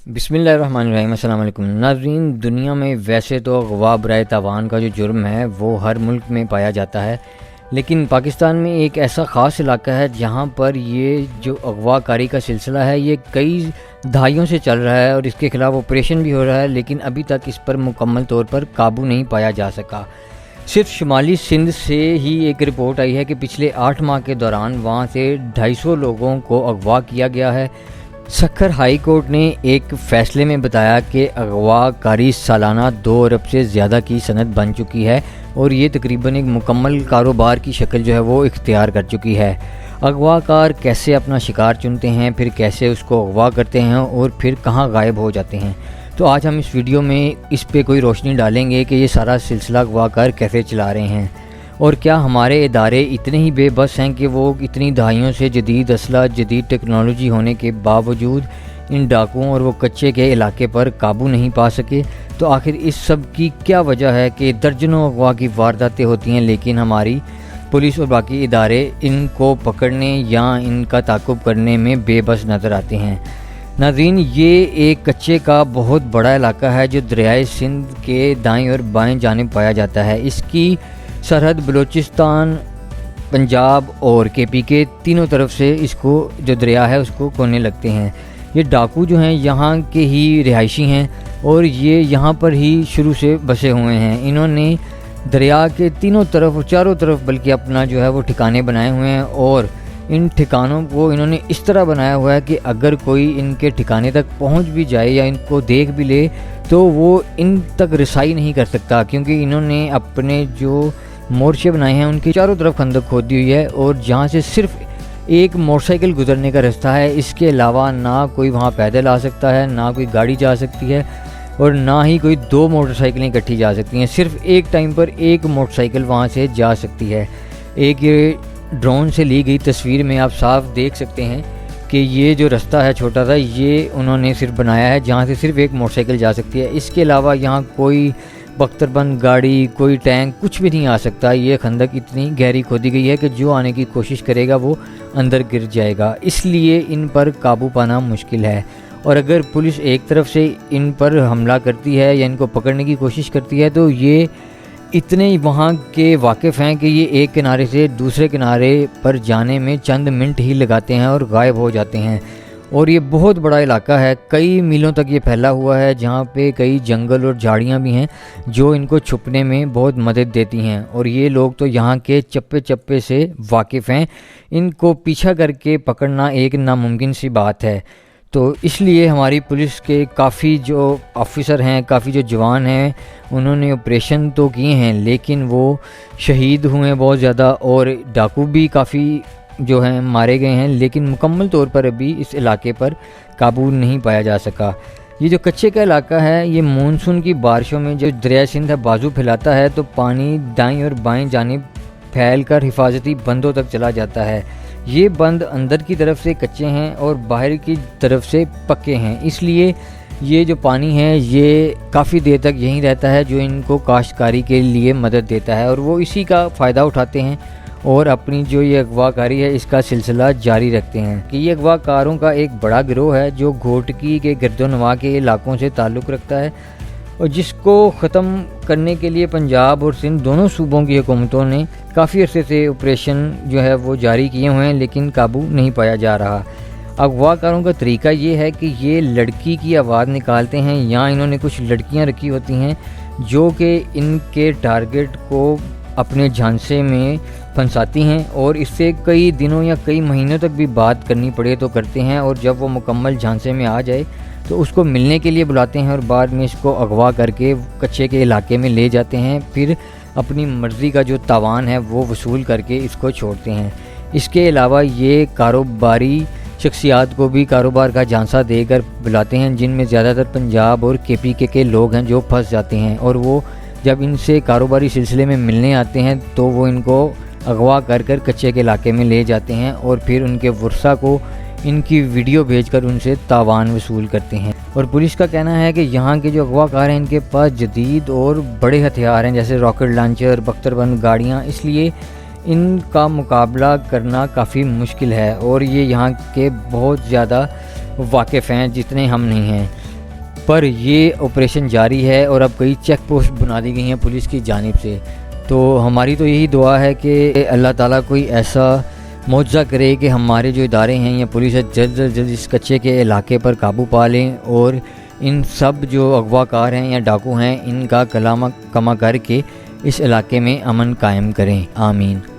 बिस्मिल्लाहिर्रहमानिर्रहीम। अस्सलाम वालेकुम नाज़रीन। दुनिया में वैसे तो अगवा बराए तावान का जो जुर्म है वो हर मुल्क में पाया जाता है, लेकिन पाकिस्तान में एक ऐसा ख़ास इलाका है जहाँ पर ये जो अगवा कारी का सिलसिला है ये कई दहाइयों से चल रहा है और इसके ख़िलाफ़ ऑपरेशन भी हो रहा है, लेकिन अभी तक इस पर मुकम्मल तौर पर काबू नहीं पाया जा सका। सिर्फ शुमाली सिंध से ही एक रिपोर्ट आई है कि पिछले 8 माह के दौरान वहाँ से 250 लोगों को अगवा किया गया है। सखर हाई कोर्ट ने एक फ़ैसले में बताया कि अगवा कारी सालाना 2 अरब से ज़्यादा की सनद बन चुकी है और ये तकरीबन एक मुकम्मल कारोबार की शक्ल जो है वो इख्तियार कर चुकी है। अगवा कार कैसे अपना शिकार चुनते हैं, फिर कैसे उसको अगवा करते हैं और फिर कहाँ गायब हो जाते हैं, तो आज हम इस वीडियो में इस पे कोई रोशनी डालेंगे कि ये सारा सिलसिला अगवा कार कैसे चला रहे हैं और क्या हमारे इदारे इतने ही बेबस हैं कि वो इतनी दहाइयों से जदीद असला, जदीद टेक्नोलॉजी होने के बावजूद इन डाकुओं और वो कच्चे के इलाके पर काबू नहीं पा सके। तो आखिर इस सब की क्या वजह है कि दर्जनों अगवा की वारदातें होती हैं लेकिन हमारी पुलिस और बाकी इदारे इनको पकड़ने या इनका ताक़ुब करने में बेबस नज़र आते हैं। नाज़रीन, ये एक कच्चे का बहुत बड़ा इलाका है जो दरियाए सिंध के दाएं और बाएं जानिब पाया जाता है। इसकी सरहद बलूचिस्तान, पंजाब और केपी के तीनों तरफ से इसको जो दरिया है उसको कोने लगते हैं। ये डाकू जो हैं यहाँ के ही रिहायशी हैं और ये यहाँ पर ही शुरू से बसे हुए हैं। इन्होंने दरिया के तीनों तरफ और चारों तरफ बल्कि अपना जो है वो ठिकाने बनाए हुए हैं और इन ठिकानों को इन्होंने इस तरह बनाया हुआ है कि अगर कोई इनके ठिकाने तक पहुँच भी जाए या इनको देख भी ले तो वो इन तक रसाई नहीं कर सकता, क्योंकि इन्होंने अपने जो मोर्चे बनाए हैं उनकी चारों तरफ खंदक खोदी हुई है और जहाँ से सिर्फ एक मोटरसाइकिल गुजरने का रास्ता है। इसके अलावा ना कोई वहाँ पैदल आ सकता है, ना कोई गाड़ी जा सकती है और ना ही कोई 2 मोटरसाइकिलें इकट्ठी जा सकती हैं। सिर्फ एक टाइम पर एक मोटरसाइकिल वहाँ से जा सकती है। एक ये ड्रोन से ली गई तस्वीर में आप साफ देख सकते हैं कि ये जो रास्ता है छोटा सा, ये उन्होंने सिर्फ बनाया है जहाँ से सिर्फ एक मोटरसाइकिल जा सकती है। इसके अलावा यहाँ कोई बख्तरबंद गाड़ी, कोई टैंक, कुछ भी नहीं आ सकता। ये खंदक इतनी गहरी खोदी गई है कि जो आने की कोशिश करेगा वो अंदर गिर जाएगा, इसलिए इन पर काबू पाना मुश्किल है। और अगर पुलिस एक तरफ से इन पर हमला करती है या इनको पकड़ने की कोशिश करती है तो ये इतने वहाँ के वाकिफ़ हैं कि ये एक किनारे से दूसरे किनारे पर जाने में चंद मिनट ही लगाते हैं और गायब हो जाते हैं। और ये बहुत बड़ा इलाका है, कई मीलों तक ये फैला हुआ है जहाँ पे कई जंगल और झाड़ियाँ भी हैं जो इनको छुपने में बहुत मदद देती हैं। और ये लोग तो यहाँ के चप्पे चप्पे से वाकिफ़ हैं, इनको पीछा करके पकड़ना एक नामुमकिन सी बात है। तो इसलिए हमारी पुलिस के काफ़ी जो ऑफिसर हैं, काफ़ी जो जवान हैं, उन्होंने ऑपरेशन तो किए हैं लेकिन वो शहीद हुए हैं बहुत ज़्यादा और डाकू भी काफ़ी जो हैं मारे गए हैं, लेकिन मुकम्मल तौर पर अभी इस इलाके पर काबू नहीं पाया जा सका। ये जो कच्चे का इलाका है ये मानसून की बारिशों में जो दरिया सिंध है बाजू फैलाता है तो पानी दाएं और बाएं जानिब फैल कर हिफाजती बंदों तक चला जाता है। ये बंद अंदर की तरफ से कच्चे हैं और बाहर की तरफ से पक्के हैं, इसलिए ये जो पानी है ये काफ़ी देर तक यहीं रहता है जो इनको काश्तकारी के लिए मदद देता है और वो इसी का फ़ायदा उठाते हैं और अपनी जो ये अगवाकारी है इसका सिलसिला जारी रखते हैं। कि ये अगवाकारों का एक बड़ा गिरोह है जो घोटकी के गिरदोनवा के इलाकों से ताल्लुक़ रखता है और जिसको ख़त्म करने के लिए पंजाब और सिंध दोनों सूबों की हुकूमतों ने काफ़ी अरसे से ऑपरेशन जो है वो जारी किए हुए हैं, लेकिन काबू नहीं पाया जा रहा। अगवाकारों का तरीका ये है कि ये लड़की की आवाज़ निकालते हैं या इन्होंने कुछ लड़कियां रखी होती हैं जो कि इनके टारगेट को अपने झांसे में फंसाती हैं और इससे कई दिनों या कई महीनों तक भी बात करनी पड़े तो करते हैं और जब वो मुकम्मल झांसे में आ जाए तो उसको मिलने के लिए बुलाते हैं और बाद में इसको अगवा करके कच्चे के इलाके में ले जाते हैं, फिर अपनी मर्ज़ी का जो तावान है वो वसूल करके इसको छोड़ते हैं। इसके अलावा ये कारोबारी शख्सियात को भी कारोबार का झांसा देकर बुलाते हैं, जिनमें ज़्यादातर पंजाब और केपी के लोग हैं जो फंस जाते हैं और वो जब इनसे कारोबारी सिलसिले में मिलने आते हैं तो वो इनको अगवा कर कच्चे के इलाके में ले जाते हैं और फिर उनके वर्षा को इनकी वीडियो भेजकर उनसे तावान वसूल करते हैं। और पुलिस का कहना है कि यहाँ के जो अगवाकार हैं इनके पास जदीद और बड़े हथियार हैं जैसे रॉकेट लॉन्चर, बख्तरबंद गाड़ियाँ, इसलिए इनका मुकाबला करना काफ़ी मुश्किल है और ये यहाँ के बहुत ज़्यादा वाकिफ़ हैं जितने हम नहीं हैं। پر یہ آپریشن جاری ہے اور اب کئی چیک پوسٹ بنا دی گئی ہیں پولیس کی جانب سے۔ تو ہماری تو یہی دعا ہے کہ اللہ تعالیٰ کوئی ایسا معجزہ کرے کہ ہمارے جو ادارے ہیں یا پولیس ہے جلد از جلد اس کچے کے علاقے پر قابو پا لیں اور ان سب جو اغوا کار ہیں یا ڈاکو ہیں ان کا کلامہ کما کر کے اس علاقے میں امن قائم کریں۔ آمین۔